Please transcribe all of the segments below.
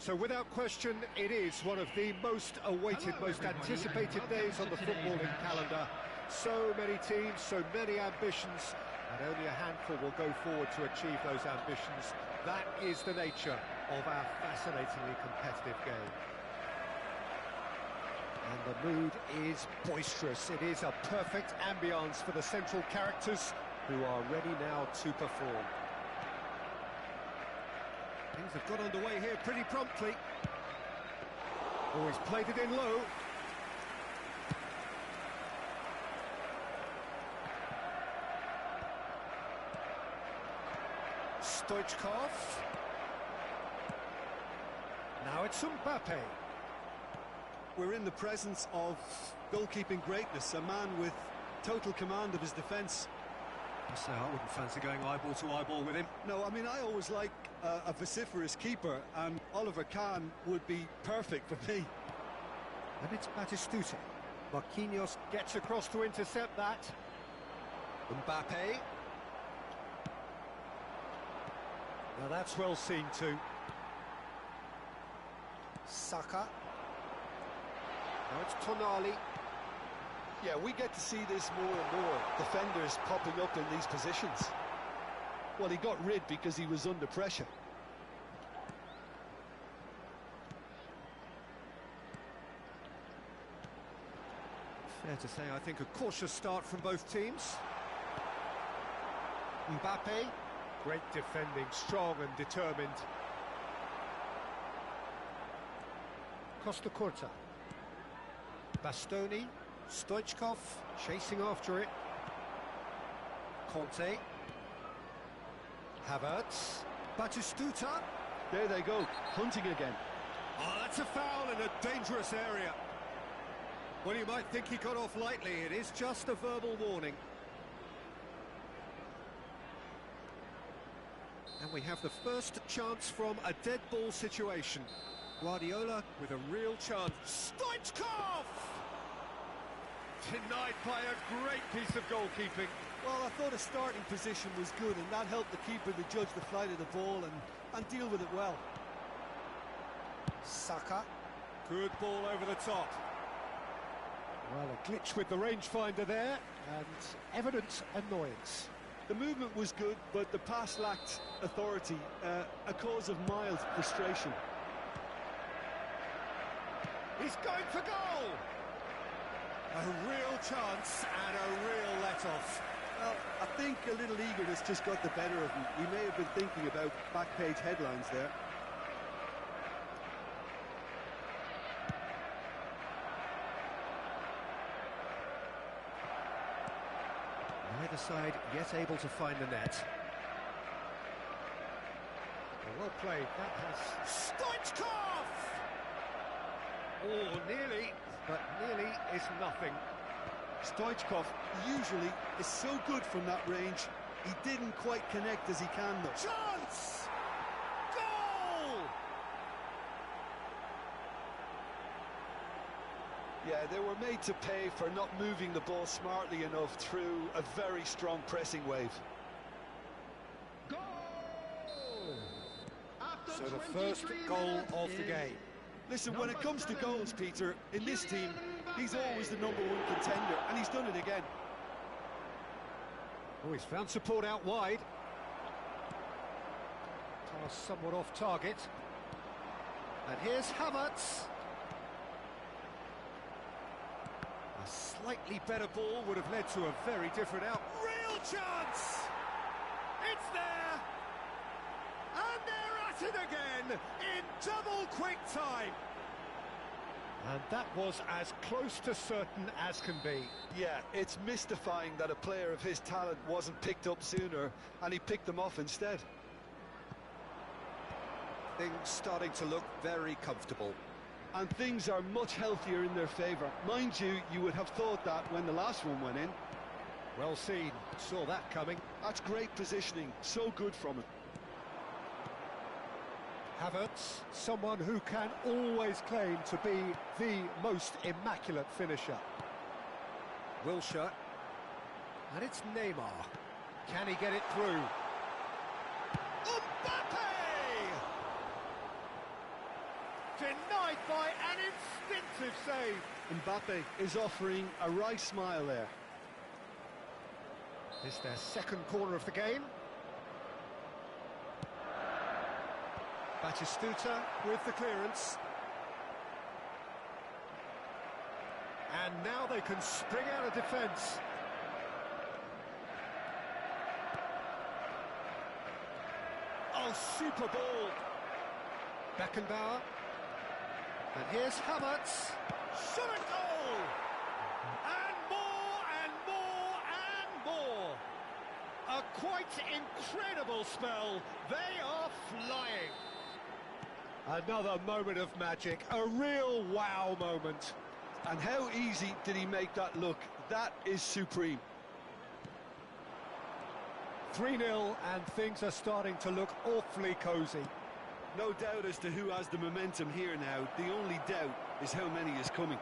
So without question, it is one of the most awaited, most anticipated days on the footballing calendar. So many teams, so many ambitions, and only a handful will go forward to achieve those ambitions. That is the nature of our fascinatingly competitive game. And the mood is boisterous. It is a perfect ambience for the central characters who are ready now to perform. Things have got underway here pretty promptly. Oh, he's played it in low. Stoichkov. Now it's Mbappe. We're in the presence of goalkeeping greatness, a man with total command of his defence. I wouldn't fancy going eyeball to eyeball with him. No, I mean, I always like a vociferous keeper, and Oliver Kahn would be perfect for me. And it's Batistuta. Marquinhos gets across to intercept that. Mbappe. Now that's well seen too. Saka. Now it's Tonali. Yeah, we get to see this more and more. Defenders popping up in these positions. Well, he got rid because he was under pressure. Fair to say, I think, a cautious start from both teams. Mbappe. Great defending, strong and determined. Costa Curta. Bastoni. Stoichkov chasing after it. Conte. Havertz. Batistuta. There they go, hunting again. Oh, that's a foul in a dangerous area. Well, you might think he got off lightly. It is just a verbal warning. And we have the first chance from a dead ball situation. Guardiola with a real chance. Stoichkov! Denied by a great piece of goalkeeping. Well, I thought his starting position was good, and that helped the keeper to judge the flight of the ball and deal with it well. Saka. Good ball over the top. Well, a glitch with the rangefinder there, and evident annoyance. The movement was good, but the pass lacked authority, a cause of mild frustration. He's going for goal! A real chance and a real let-off. Well, I think a little eagerness just got the better of him. He may have been thinking about back-page headlines there. Neither side yet able to find the net. Well played, that has... Stoichkov! Oh, nearly, but nearly is nothing. Stoichkov usually is so good from that range. He didn't quite connect as he can, though. Chance! Goal! Yeah, they were made to pay for not moving the ball smartly enough through a very strong pressing wave. Goal! So the first goal of the game. Listen, when it comes to goals, Peter, in this team, he's always the #1 contender, and he's done it again. Oh, he's found support out wide. Pass somewhat off target. And here's Havertz. A slightly better ball would have led to a very different out. Real chance! It's there! And they're at it again in double quick time. And that was as close to certain as can be. Yeah, it's mystifying that a player of his talent wasn't picked up sooner, and he picked them off instead. Things starting to look very comfortable. And things are much healthier in their favour. Mind you, you would have thought that when the last one went in. Well seen, saw that coming. That's great positioning, so good from him. Havertz, someone who can always claim to be the most immaculate finisher. Wilshere, and it's Neymar. Can he get it through? Mbappe! denied by an instinctive save. Mbappe is offering a right smile there. It's their second corner of the game. Batistuta with the clearance. And now they can spring out of defence. Oh, super ball. Beckenbauer. And here's Havertz. Shot a goal! And more and more and more. A quite incredible spell. They are flying. Another moment of magic. A real wow moment. And how easy did he make that look? That is supreme. 3-0 and things are starting to look awfully cosy. No doubt as to who has the momentum here now. The only doubt is how many is coming.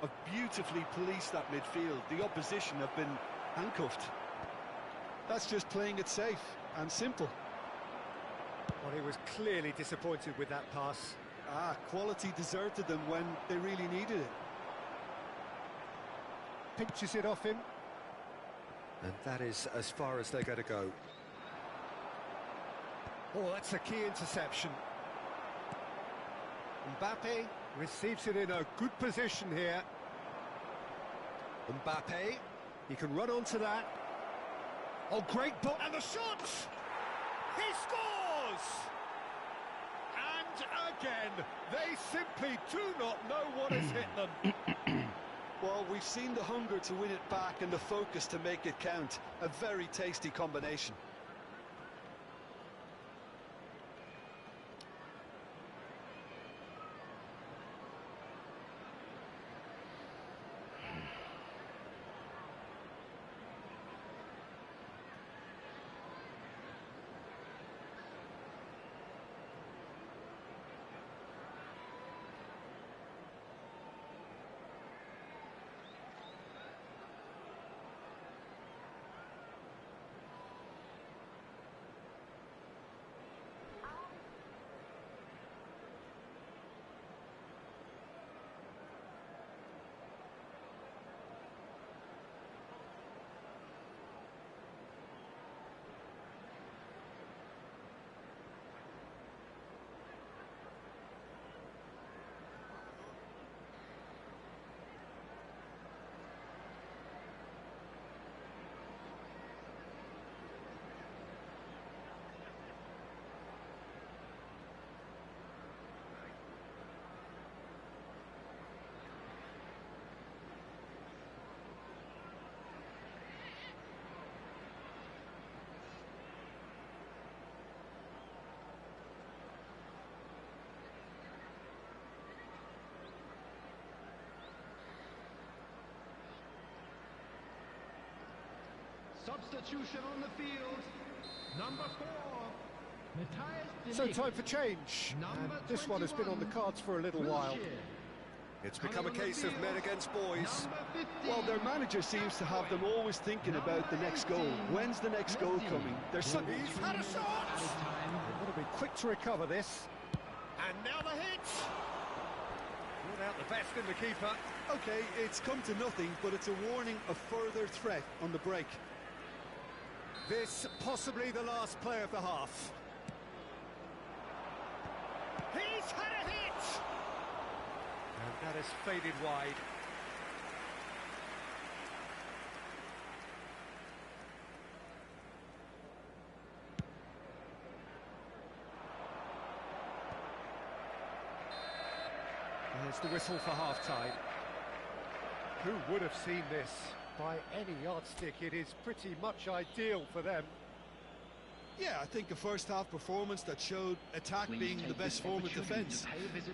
I've beautifully policed that midfield. The opposition have been handcuffed. That's just playing it safe and simple. Well, he was clearly disappointed with that pass. Quality deserted them when they really needed it. Pinches it off him. And that is as far as they're going to go. Oh, that's a key interception. Mbappe receives it in a good position here. Mbappe, he can run onto that. Oh, great ball, and the shot! He scores! And again, they simply do not know what has hit them. Well, we've seen the hunger to win it back and the focus to make it count. A very tasty combination. Substitution on the field. Number 4. So time for change. And this one has been on the cards for a little while. It's become a case of men against boys. Well, their manager seems to have them always thinking about the next goal. When's the next goal coming? There's some... He's had a shot! They've got to be quick to recover this. And now the hit! Brought out the best in the keeper. Okay, it's come to nothing, but it's a warning of further threat on the break. This possibly the last play of the half. He's had a hit! And that has faded wide. There's the whistle for half-time. Who would have seen this? By any yardstick, it is pretty much ideal for them. Yeah, I think a first-half performance that showed attack being the best form of defence.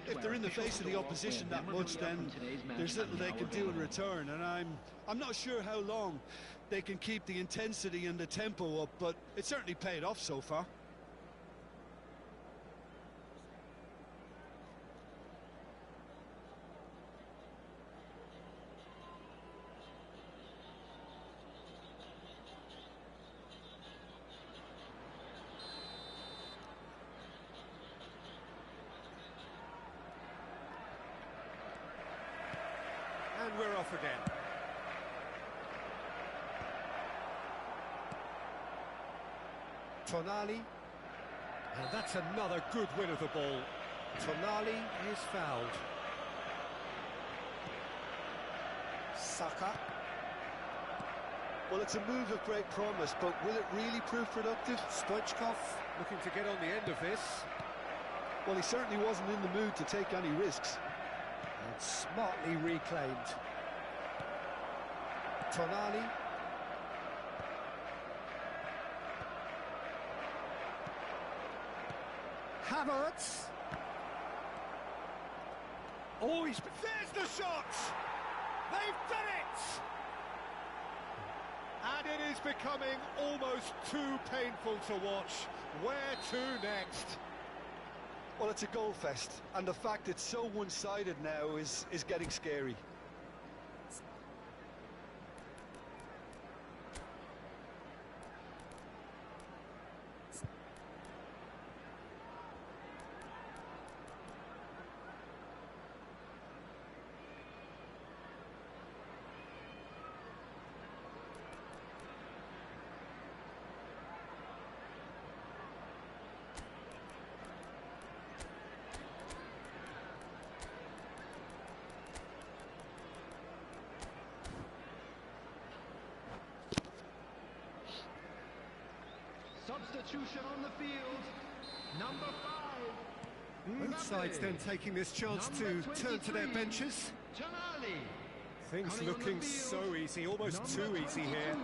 If they're in the face of the opposition that much, then there's little they can do in return, and I'm not sure how long they can keep the intensity and the tempo up, but it certainly paid off so far. off again. Tonali. And that's another good win of the ball. Tonali is fouled. Saka. Well, it's a move of great promise, but will it really prove productive? Stoichkov looking to get on the end of this. Well, he certainly wasn't in the mood to take any risks. And smartly reclaimed. Tonali. Havertz. Oh, there's the shot! They've done it! And it is becoming almost too painful to watch. Where to next? Well, it's a goal fest, and the fact it's so one-sided now is getting scary. Substitution on the field. Number 5. Both sides then taking this chance to turn to their benches. Tonali. Things Coming on the looking field. so easy, almost too Number easy here.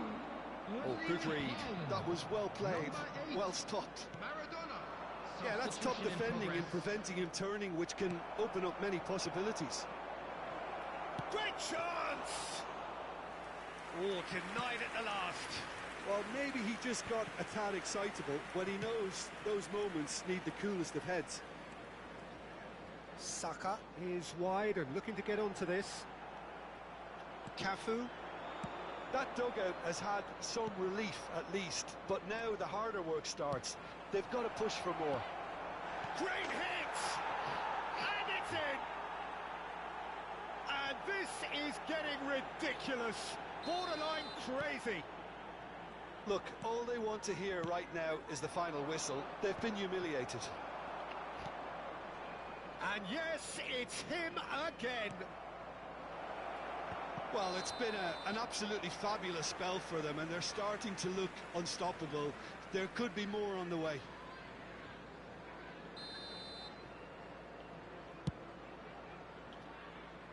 22. Oh, good read. That was well played, well stopped. Maradona. Yeah, that's top Substitution in defending and progress. preventing him turning, which can open up many possibilities. Great chance! Oh, denied at the last. Well, maybe he just got a tad excitable when he knows those moments need the coolest of heads. Saka is wide and looking to get onto this. Cafu. That dugout has had some relief at least, but now the harder work starts. They've got to push for more. Great hit! And it's in! And this is getting ridiculous. Borderline crazy. Look, all they want to hear right now is the final whistle. They've been humiliated. And yes, it's him again. Well, it's been an absolutely fabulous spell for them, and they're starting to look unstoppable. There could be more on the way.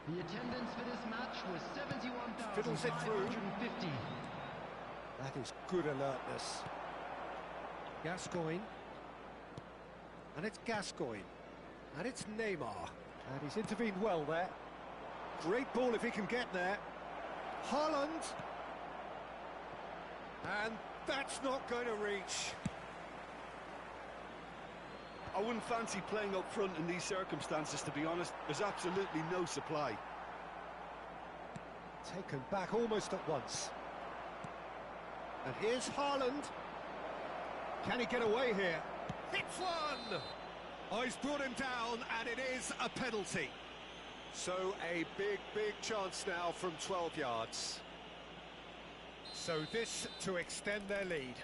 The attendance for this match was Fiddles it through. 71,550. That is good alertness. Gascoigne. And it's Gascoigne. And it's Neymar. And he's intervened well there. Great ball if he can get there. Haaland. And that's not going to reach. I wouldn't fancy playing up front in these circumstances, to be honest. There's absolutely no supply. Taken back almost at once. And here's Haaland. Can he get away here? Hits one! Oh, he's brought him down, and it is a penalty. So a big, big chance now from 12 yards. So this to extend their lead.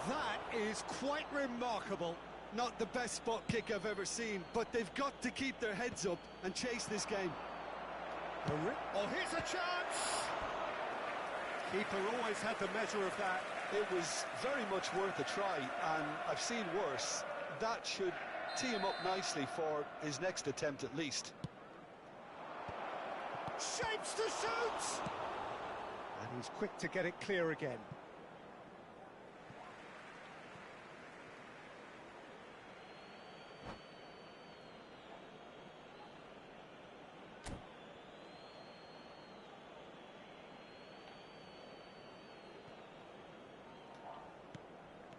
That is quite remarkable. Not the best spot kick I've ever seen, but they've got to keep their heads up and chase this game. Oh, here's a chance! Keeper always had the measure of that. It was very much worth a try, and I've seen worse. That should tee him up nicely for his next attempt at least. Shapes to shoot! And he's quick to get it clear again.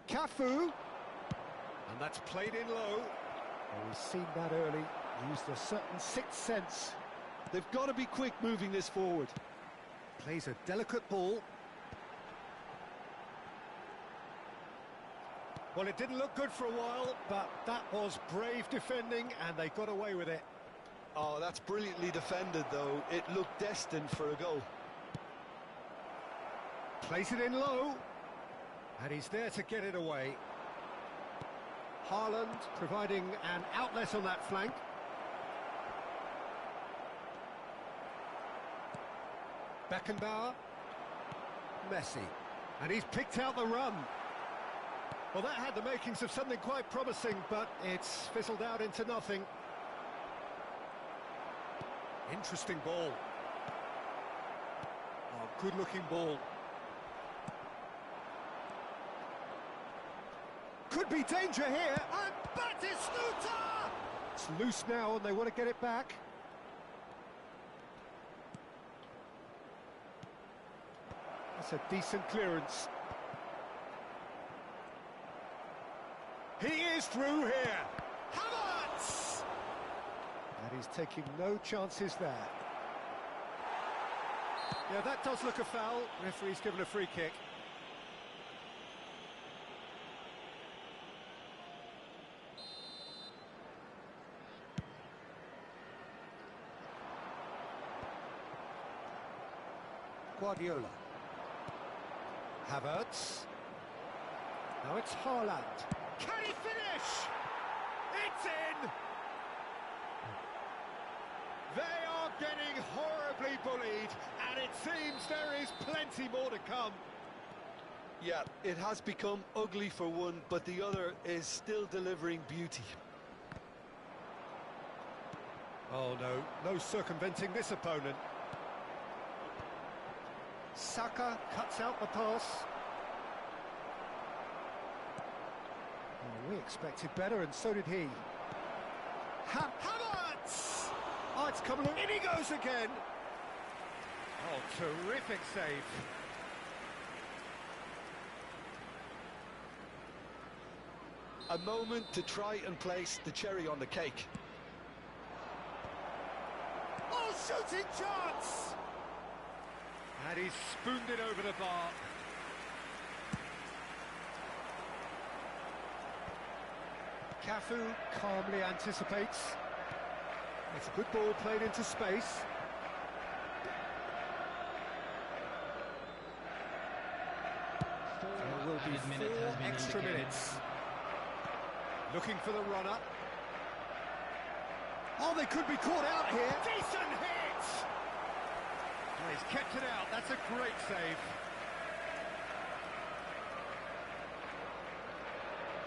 Cafu, and that's played in low. Oh, he's seen that early, used a certain sixth sense. They've got to be quick moving this forward. Plays a delicate ball. Well, it didn't look good for a while, but that was brave defending, and they got away with it. Oh, that's brilliantly defended, though. It looked destined for a goal. Plays it in low, and he's there to get it away. Haaland providing an outlet on that flank. Beckenbauer. Messi. And he's picked out the run. Well, that had the makings of something quite promising, but it's fizzled out into nothing. Interesting ball. Oh, good-looking ball. Could be danger here, and Batistuta! It's loose now, and they want to get it back. That's a decent clearance. He is through here. Havertz! And he's taking no chances there. Yeah, that does look a foul. Referee's given a free kick. Guardiola. Havertz. Now it's Haaland. Can he finish? It's in! They are getting horribly bullied, and it seems there is plenty more to come. Yeah, it has become ugly for one, but the other is still delivering beauty. Oh no, no circumventing this opponent. Saka cuts out the pass. Oh, we expected better, and so did he. Havertz! Oh, it's coming in he goes again. Oh, terrific save. A moment to try and place the cherry on the cake. Oh, shooting chance! And he's spooned it over the bar. Cafu calmly anticipates. It's a good ball played into space. There will be 4 extra minutes. Looking for the runner. Oh, they could be caught out here. Decent hit! Well, he's kept it out. That's a great save.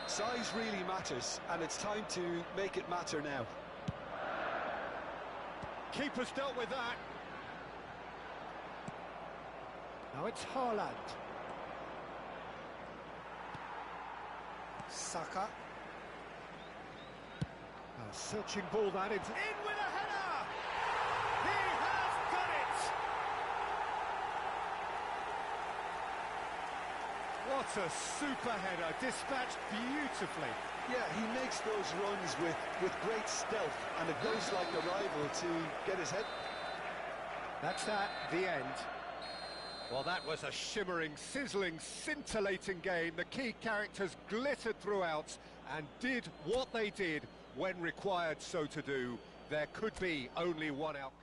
Size really matters, and it's time to make it matter now. Keeper's dealt with that. Now it's Haaland. Saka. A searching ball that is in with a header! He has done it! What a super header, dispatched beautifully. Yeah, he makes those runs with great stealth, and it goes like a rival to get his head. That's that, the end. Well, that was a shimmering, sizzling, scintillating game. The key characters glittered throughout and did what they did when required so to do. There could be only one outcome.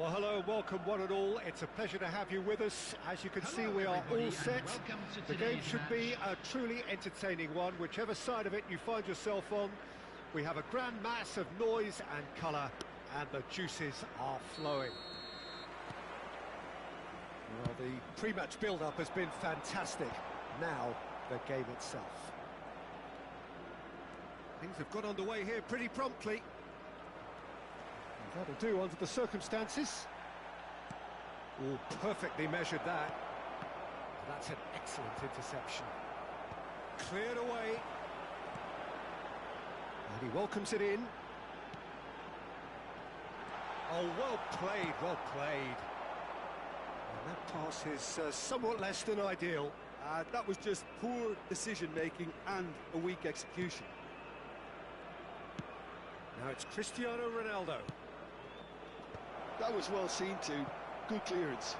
Well, hello and welcome one and all. It's a pleasure to have you with us. As you can see, we are all set. The game should be a truly entertaining one, whichever side of it you find yourself on. We have a grand mass of noise and colour, and the juices are flowing. Well, the pre-match build-up has been fantastic. Now, the game itself. Things have got underway here pretty promptly. That'll do under the circumstances. Oh, perfectly measured that. That's an excellent interception. Cleared away. And he welcomes it in. Oh, well played, well played. And that pass is somewhat less than ideal. That was just poor decision-making and a weak execution. Now it's Cristiano Ronaldo. That was well seen too. Good clearance.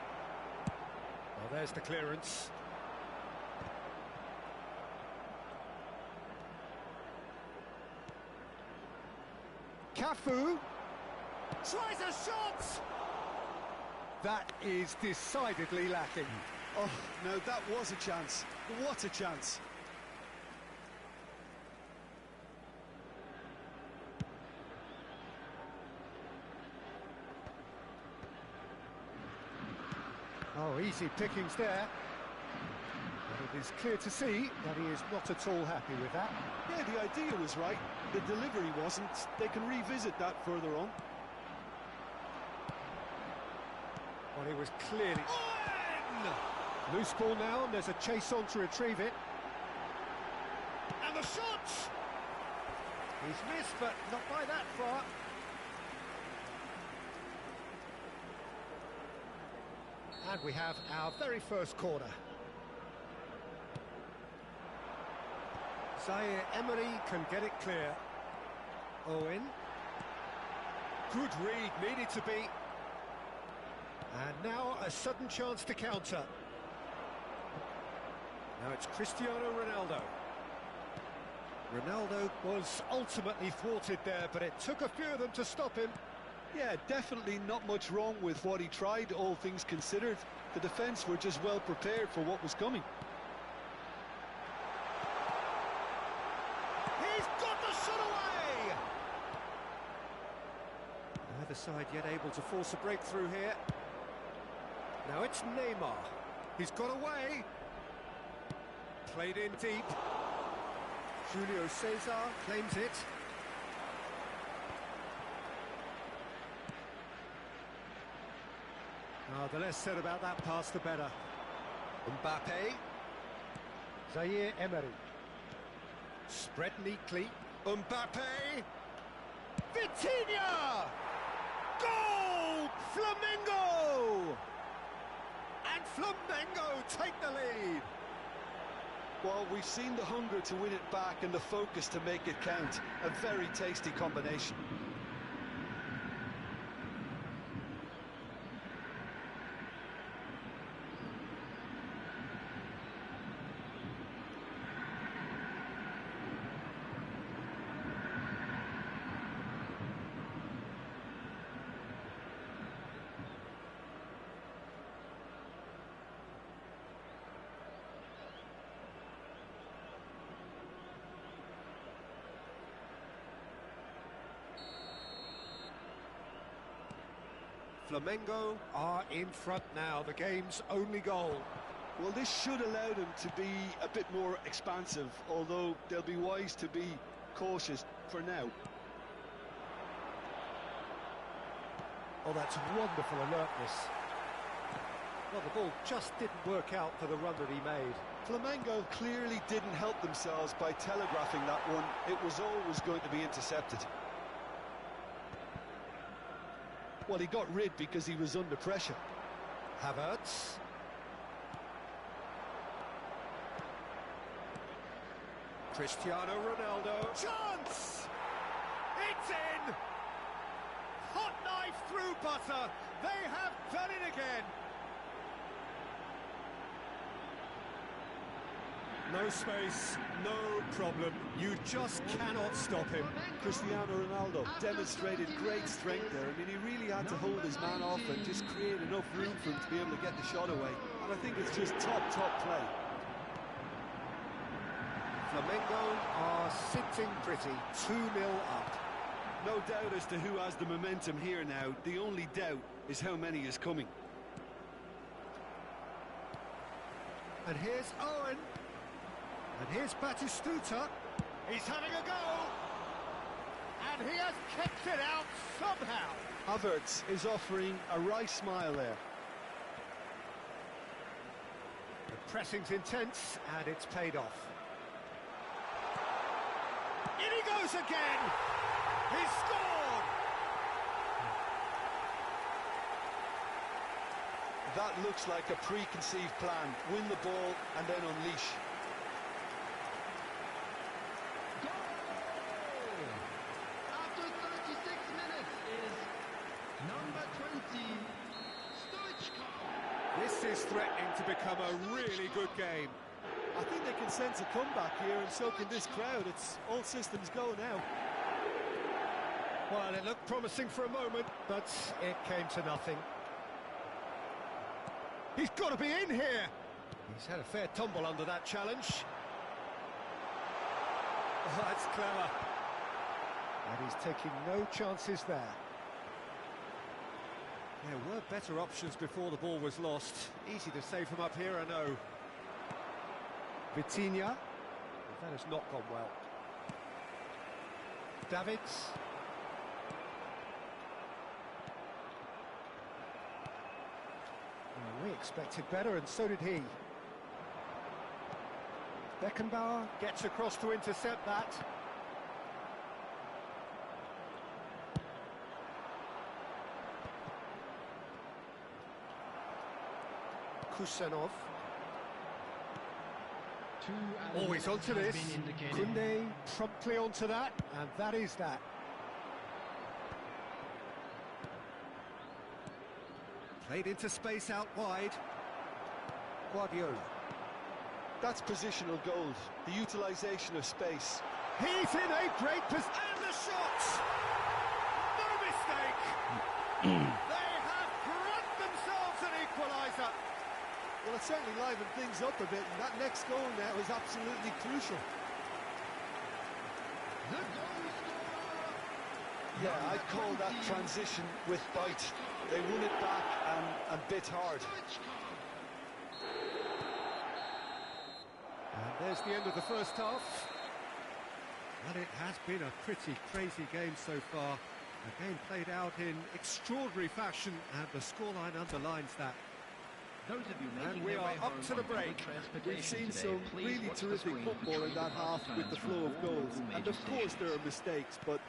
Well, there's the clearance. Cafu tries a shot. That is decidedly lacking. Oh, no, that was a chance. What a chance. Oh, easy pickings there. And it is clear to see that he is not at all happy with that. Yeah, the idea was right. The delivery wasn't. They can revisit that further on. Well, he was clearly... in! Loose ball now, and there's a chase on to retrieve it. And the shot! He's missed, but not by that far. And we have our very first corner. Zaire Emery can get it clear. Owen. Good read, needed to be. And now a sudden chance to counter. Now it's Cristiano Ronaldo. Ronaldo was ultimately thwarted there, but it took a few of them to stop him. Yeah, definitely not much wrong with what he tried, all things considered. The defence were just well prepared for what was coming. He's got the shot away! Neither side yet able to force a breakthrough here. Now it's Neymar. He's got away. Played in deep. Julio Cesar claims it. The less said about that pass, the better. Mbappe. Zaire Emery. Spread neatly. Mbappe. Vitinha! Goal! Flamengo! And Flamengo take the lead. Well, we've seen the hunger to win it back and the focus to make it count. A very tasty combination. Flamengo are in front now, the game's only goal. Well, this should allow them to be a bit more expansive, although they'll be wise to be cautious for now. Oh, that's wonderful alertness. Well, the ball just didn't work out for the run that he made. Flamengo clearly didn't help themselves by telegraphing that one. It was always going to be intercepted. Well, he got rid because he was under pressure. Havertz. Cristiano Ronaldo. Chance! It's in! Hot knife through butter. They have done it again. No space, no problem. You just cannot stop him. Cristiano Ronaldo demonstrated great strength there. I mean, he really had to hold his man off and just create enough room for him to be able to get the shot away. And I think it's just top play. Flamengo are sitting pretty, 2-0 up. No doubt as to who has the momentum here now. The only doubt is how many is coming. And here's Owen. And here's Batistuta. He's having a go. And he has kicked it out somehow. Havertz is offering a wry smile there. The pressing's intense, and it's paid off. In he goes again! He's scored! That looks like a preconceived plan. Win the ball and then unleash. Goal! After 36 minutes is number 20, Stoichkov. This is threatening to become a really good game. I think they can sense a comeback here, and so can this crowd. It's all systems go now. Well, it looked promising for a moment, but it came to nothing. He's got to be in here! He's had a fair tumble under that challenge. Oh, that's clever. And he's taking no chances there. There were better options before the ball was lost. Easy to save from up here, I know. Vitinha. That has not gone well. Davids. Well, we expected better, and so did he. Beckenbauer gets across to intercept that. Kusanov. Always onto this. Kunde promptly onto that, and that is that. Played into space out wide. Guardiola. That's positional goals, the utilisation of space. He's in a great position. And the shot! No mistake! They have grabbed themselves an equaliser. Well, it certainly livened things up a bit, and that next goal now is absolutely crucial. The goal scorer. Yeah, I'd call that transition with bite. They won it back and bit hard. And there's the end of the first half. Well, it has been a pretty crazy game so far. A game played out in extraordinary fashion, and the scoreline underlines that. Those of you And making we their are way up home to the on public break. transportation We've seen today, some please really watch the terrific screen football in that half with the flow of goals. And of course there are mistakes, but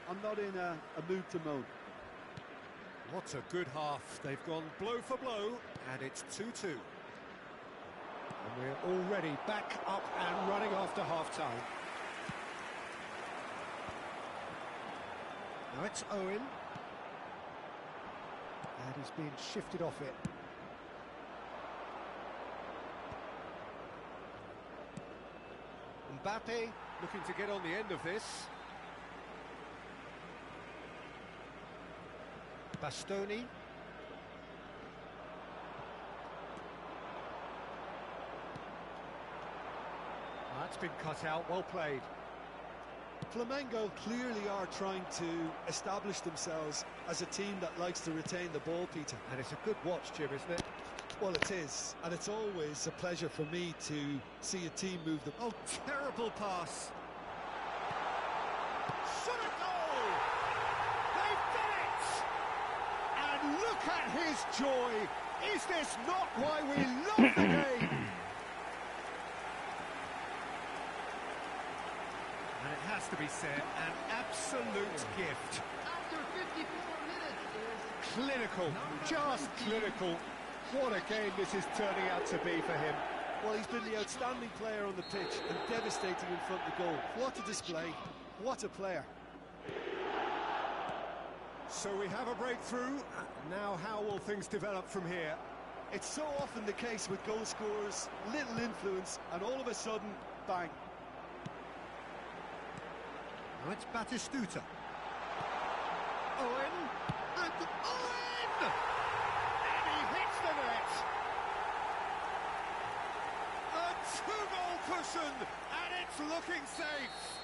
I'm not in a mood to moan. What a good half. They've gone blow for blow, and it's 2-2. And we're already back up and running after half-time. Now it's Owen. And he's been shifted off it. Mbappe looking to get on the end of this. Bastoni. That's been cut out, well played. Flamengo clearly are trying to establish themselves as a team that likes to retain the ball, Peter. And it's a good watch, Jim, isn't it? Well, it is, and it's always a pleasure for me to see a team move the... Oh, terrible pass. Should it go? They've done it! And look at his joy. Is this not why we love the game? And it has to be said, an absolute gift. After 54 minutes is Clinical, just clinical. What a game this is turning out to be for him. Well, he's been the outstanding player on the pitch and devastating in front of the goal. What a display, what a player. So we have a breakthrough. Now how will things develop from here? It's so often the case with goal scorers, little influence, and all of a sudden, bang. Now it's Batistuta. Owen, and Owen! And he hits the net! A two-goal cushion, and it's looking safe!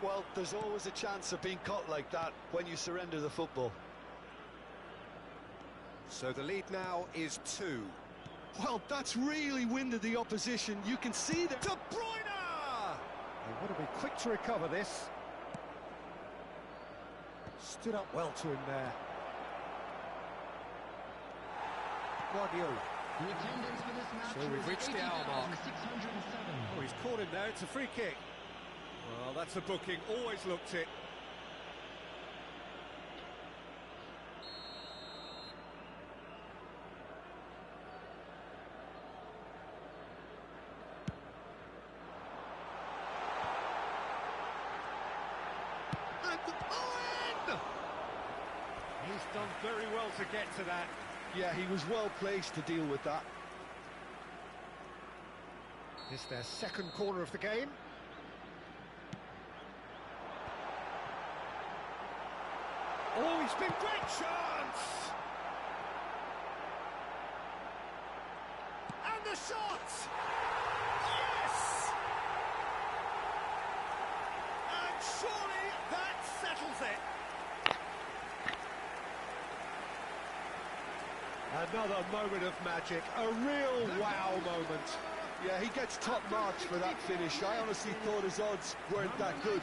Well, there's always a chance of being caught like that when you surrender the football. So the lead now is 2. Well, that's really winded the opposition. You can see that. De Bruyne! They want to be quick to recover this. Stood up well to him there. Guardiola. The attendance for this match So we've reached the hour mark. 607. Oh, he's caught him there. It's a free kick. Well, that's a booking. Always looked it. And Owen! He's done very well to get to that. Yeah, he was well placed to deal with that. It's their second corner of the game. Oh, he's been great chance! And the shot! Yes! And surely that settles it. Another moment of magic, a real wow moment. Yeah, he gets top marks for that finish. I honestly thought his odds weren't that good.